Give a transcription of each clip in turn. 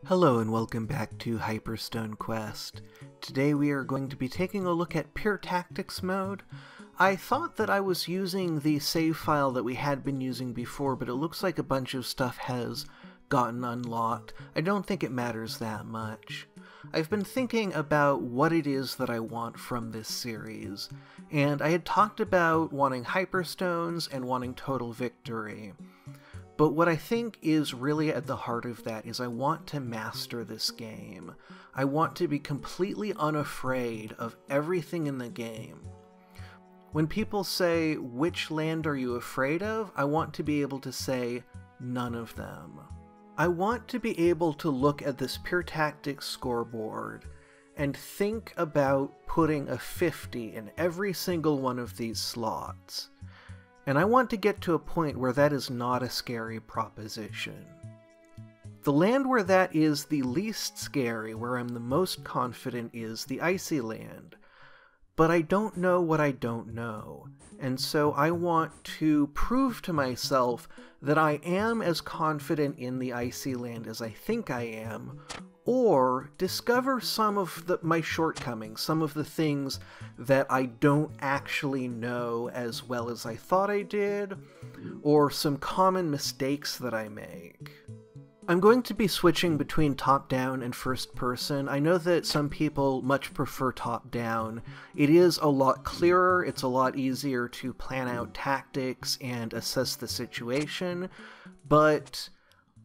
Hello and welcome back to Hyperstone Quest. Today we are going to be taking a look at Pure Tactics mode. I thought that I was using the save file that we had been using before, but it looks like a bunch of stuff has gotten unlocked. I don't think it matters that much. I've been thinking about what it is that I want from this series, and I had talked about wanting Hyperstones and wanting Total Victory. But what I think is really at the heart of that is I want to master this game. I want to be completely unafraid of everything in the game. When people say, which land are you afraid of? I want to be able to say, none of them. I want to be able to look at this Pure Tactics scoreboard and think about putting a 50 in every single one of these slots. And I want to get to a point where that is not a scary proposition. The land where that is the least scary, where I'm the most confident, is the Icy Land. But I don't know what I don't know, and so I want to prove to myself that I am as confident in the Icy Land as I think I am, or discover some of my shortcomings, some of the things that I don't actually know as well as I thought I did, or some common mistakes that I make. I'm going to be switching between top-down and first-person. I know that some people much prefer top-down. It is a lot clearer, it's a lot easier to plan out tactics and assess the situation, but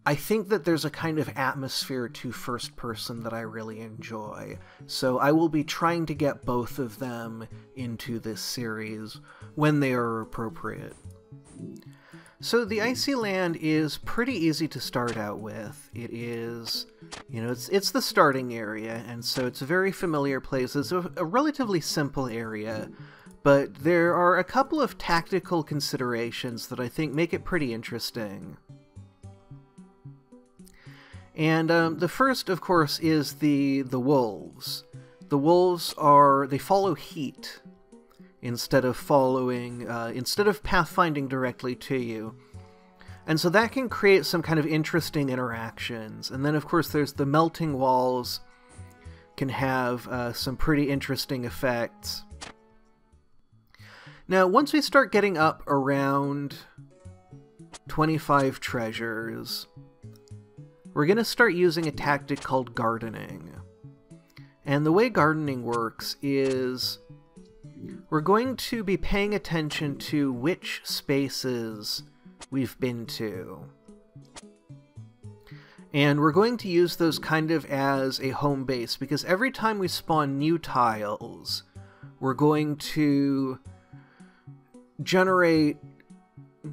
I think that there's a kind of atmosphere to first-person that I really enjoy, so I will be trying to get both of them into this series when they are appropriate. So the Icy Land is pretty easy to start out with. It is, it's the starting area, and so it's a very familiar place. It's a relatively simple area, but there are a couple of tactical considerations that I think make it pretty interesting. And the first, of course, is the wolves. The wolves they follow heat instead of pathfinding directly to you. And so that can create some kind of interesting interactions. And then, of course, there's the melting walls can have some pretty interesting effects. Now, once we start getting up around 25 treasures, we're going to start using a tactic called gardening. And the way gardening works is we're going to be paying attention to which spaces we've been to. And we're going to use those kind of as a home base, because every time we spawn new tiles, we're going to generate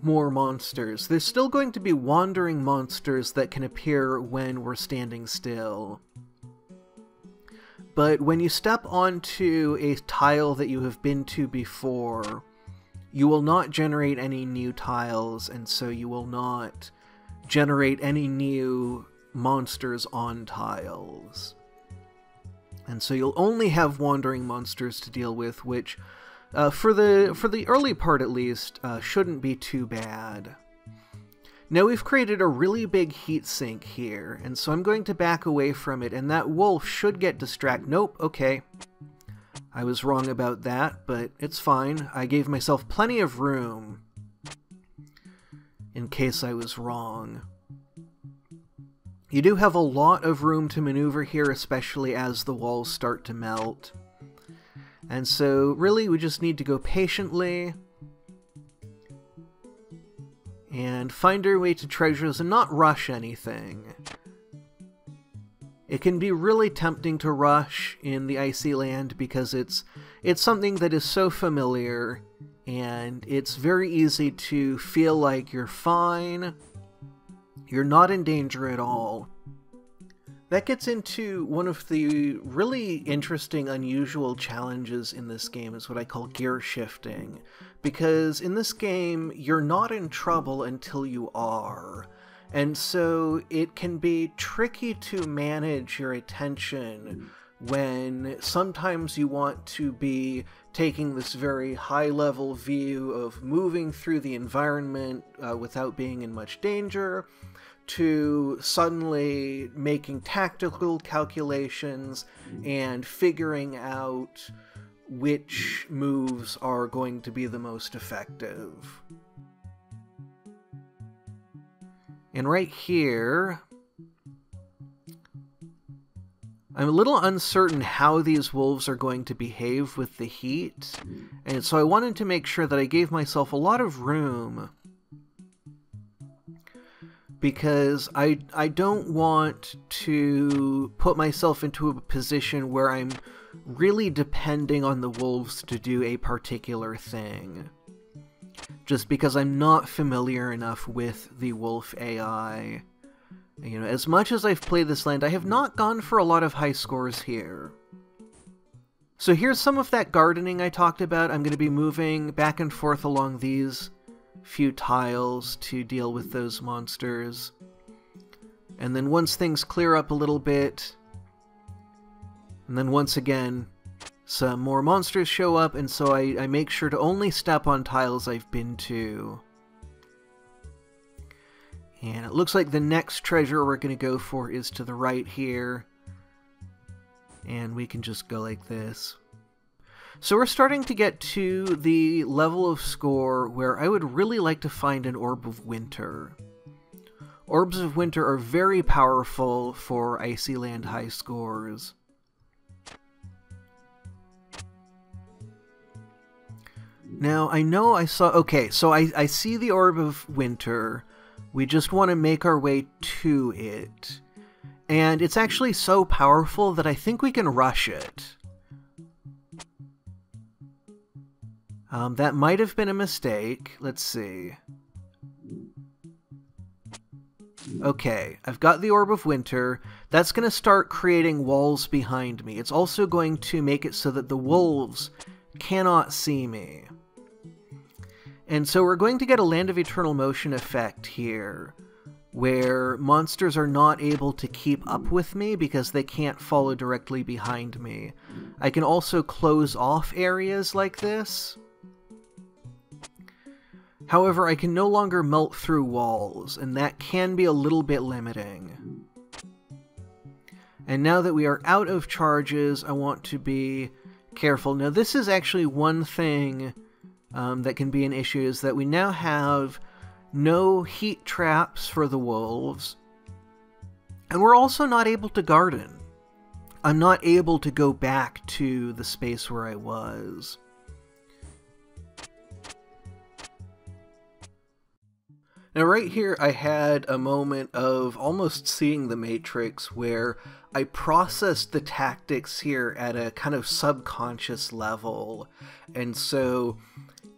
more monsters. There's still going to be wandering monsters that can appear when we're standing still. But when you step onto a tile that you have been to before, you will not generate any new tiles, and so you will not generate any new monsters on tiles. And so you'll only have wandering monsters to deal with, which, for the early part at least, shouldn't be too bad. Now we've created a really big heat sink here, and so I'm going to back away from it, and that wolf should get distracted. Nope, okay. I was wrong about that, but it's fine. I gave myself plenty of room in case I was wrong. You do have a lot of room to maneuver here, especially as the walls start to melt. And so, really, we just need to go patiently and find our way to treasures and not rush anything. It can be really tempting to rush in the Icy Land because it's something that is so familiar, and it's very easy to feel like you're fine, you're not in danger at all. That gets into one of the really interesting, unusual challenges in this game, is what I call gear shifting. Because in this game, you're not in trouble until you are. And so it can be tricky to manage your attention when sometimes you want to be taking this very high-level view of moving through the environment without being in much danger, to suddenly making tactical calculations and figuring out which moves are going to be the most effective. And right here, I'm a little uncertain how these wolves are going to behave with the heat, and so I wanted to make sure that I gave myself a lot of room, because I don't want to put myself into a position where I'm really depending on the wolves to do a particular thing, just because I'm not familiar enough with the wolf AI. You know, as much as I've played this land, I have not gone for a lot of high scores here. So here's some of that gardening I talked about. I'm going to be moving back and forth along these few tiles to deal with those monsters. And then once things clear up a little bit, and then once again, some more monsters show up, and so I make sure to only step on tiles I've been to. And it looks like the next treasure we're going to go for is to the right here. And we can just go like this. So we're starting to get to the level of score where I would really like to find an Orb of Winter. Orbs of Winter are very powerful for Icy Land high scores. Now, I know I saw... Okay, so I see the Orb of Winter. We just want to make our way to it. And it's actually so powerful that I think we can rush it. That might have been a mistake. Let's see. Okay, I've got the Orb of Winter. That's going to start creating walls behind me. It's also going to make it so that the wolves cannot see me. And so we're going to get a Land of Eternal Motion effect here, where monsters are not able to keep up with me because they can't follow directly behind me. I can also close off areas like this. However, I can no longer melt through walls, and that can be a little bit limiting. And now that we are out of charges, I want to be careful. Now, this is actually one thing that can be an issue, is that we now have no heat traps for the wolves, and we're also not able to garden. I'm not able to go back to the space where I was. Now right here I had a moment of almost seeing the Matrix, where I processed the tactics here at a kind of subconscious level, and so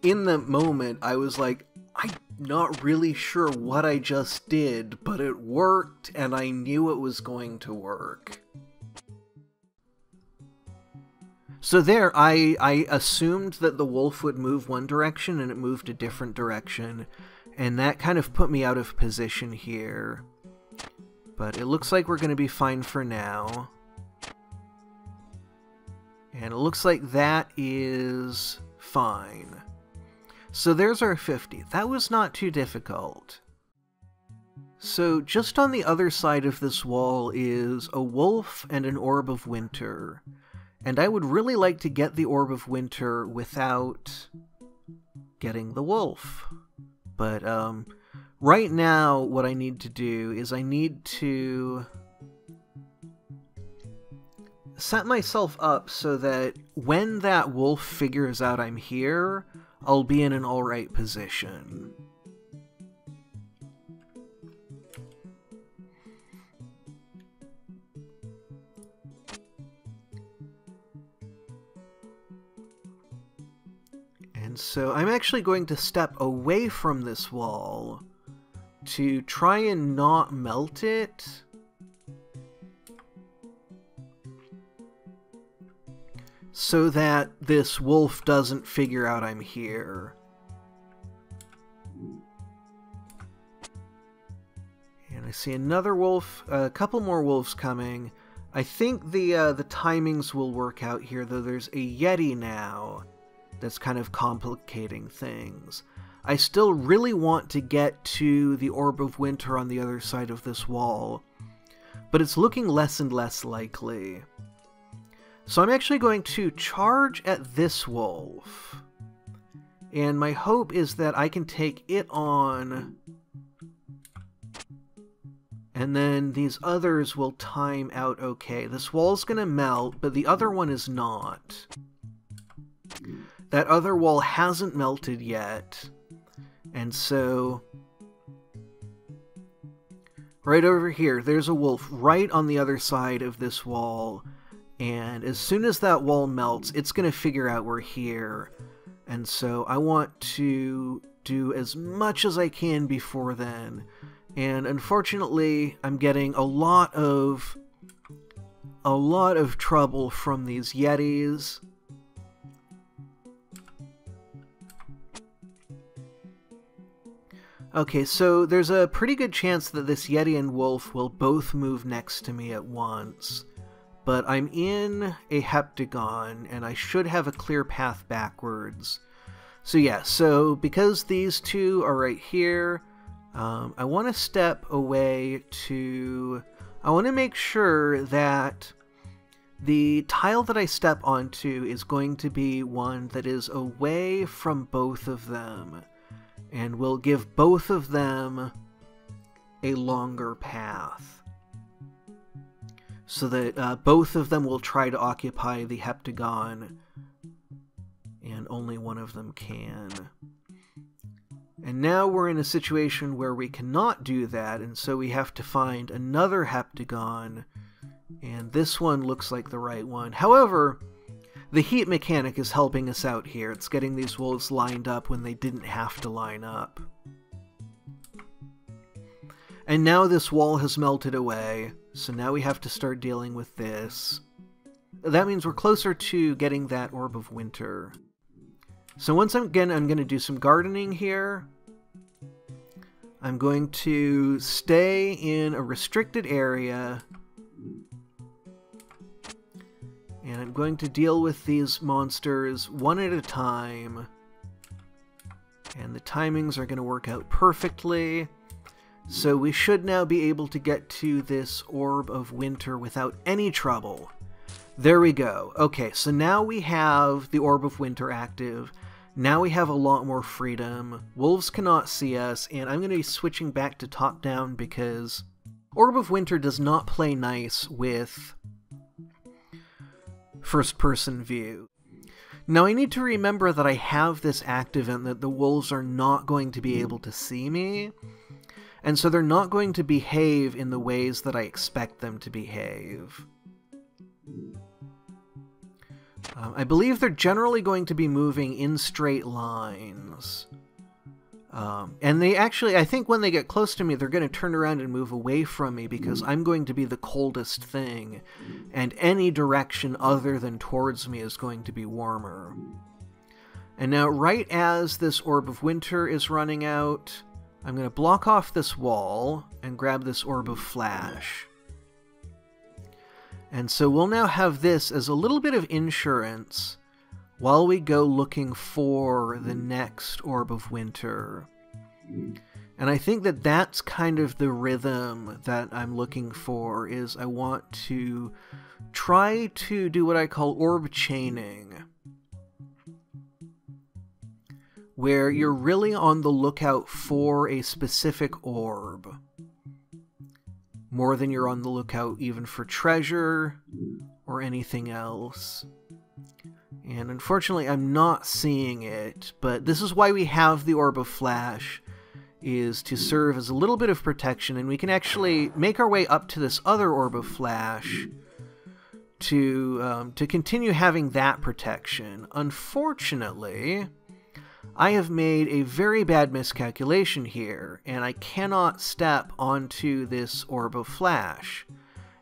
in the moment I was like, I'm not really sure what I just did, but it worked and I knew it was going to work. So there, I assumed that the wolf would move one direction and it moved a different direction, and that kind of put me out of position here. But it looks like we're going to be fine for now. And it looks like that is fine. So there's our 50. That was not too difficult. So just on the other side of this wall is a wolf and an Orb of Winter. And I would really like to get the Orb of Winter without getting the wolf. But right now what I need to do is I need to set myself up so that when that wolf figures out I'm here, I'll be in an alright position. And so I'm actually going to step away from this wall to try and not melt it. So that this wolf doesn't figure out I'm here. And I see another wolf, a couple more wolves coming. I think the timings will work out here, though there's a Yeti now that's kind of complicating things. I still really want to get to the Orb of Winter on the other side of this wall, but it's looking less and less likely. So I'm actually going to charge at this wolf, and my hope is that I can take it on, and then these others will time out okay. This wall's gonna melt, but the other one is not. That other wall hasn't melted yet, and so right over here, there's a wolf right on the other side of this wall, and as soon as that wall melts, it's going to figure out we're here, and so I want to do as much as I can before then, and unfortunately, I'm getting a lot of trouble from these Yetis. Okay, so there's a pretty good chance that this Yeti and Wolf will both move next to me at once. But I'm in a heptagon, and I should have a clear path backwards. So yeah, so because these two are right here, I want to step away to... I want to make sure that the tile that I step onto is going to be one that is away from both of them, and will give both of them a longer path, so that both of them will try to occupy the heptagon, and only one of them can. And now we're in a situation where we cannot do that, and so we have to find another heptagon, and this one looks like the right one. However, the heat mechanic is helping us out here. It's getting these wolves lined up when they didn't have to line up. And now this wall has melted away, so now we have to start dealing with this. That means we're closer to getting that Orb of Winter. So once again, I'm going to do some gardening here. I'm going to stay in a restricted area, and I'm going to deal with these monsters one at a time. And the timings are going to work out perfectly. So we should now be able to get to this Orb of Winter without any trouble. There we go. Okay, so now we have the Orb of Winter active. Now we have a lot more freedom. Wolves cannot see us, and I'm going to be switching back to top-down because Orb of Winter does not play nice with first-person view. Now I need to remember that I have this active and that the wolves are not going to be able to see me, and so they're not going to behave in the ways that I expect them to behave. I believe they're generally going to be moving in straight lines. And they actually, I think when they get close to me, they're going to turn around and move away from me because I'm going to be the coldest thing, and any direction other than towards me is going to be warmer. And now, right as this Orb of Winter is running out, I'm going to block off this wall and grab this Orb of Flash. And so we'll now have this as a little bit of insurance while we go looking for the next Orb of Winter. And I think that that's kind of the rhythm that I'm looking for, is I want to try to do what I call orb chaining, where you're really on the lookout for a specific orb, more than you're on the lookout even for treasure or anything else. And unfortunately, I'm not seeing it, but this is why we have the Orb of Flash, is to serve as a little bit of protection, and we can actually make our way up to this other Orb of Flash to continue having that protection. Unfortunately, I have made a very bad miscalculation here, and I cannot step onto this Orb of Flash.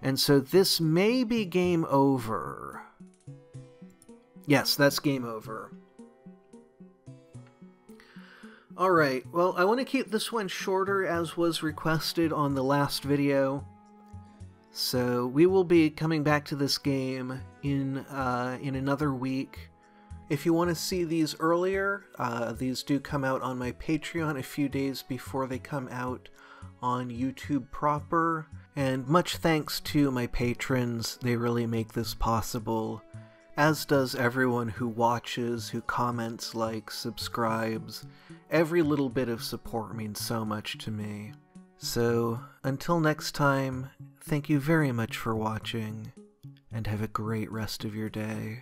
And so this may be game over. Yes, that's game over. Alright, well, I want to keep this one shorter as was requested on the last video. So we will be coming back to this game in another week If you want to see these earlier, these do come out on my Patreon a few days before they come out on YouTube proper. And much thanks to my patrons, they really make this possible. As does everyone who watches, who comments, likes, subscribes. Every little bit of support means so much to me. So, until next time, thank you very much for watching, and have a great rest of your day.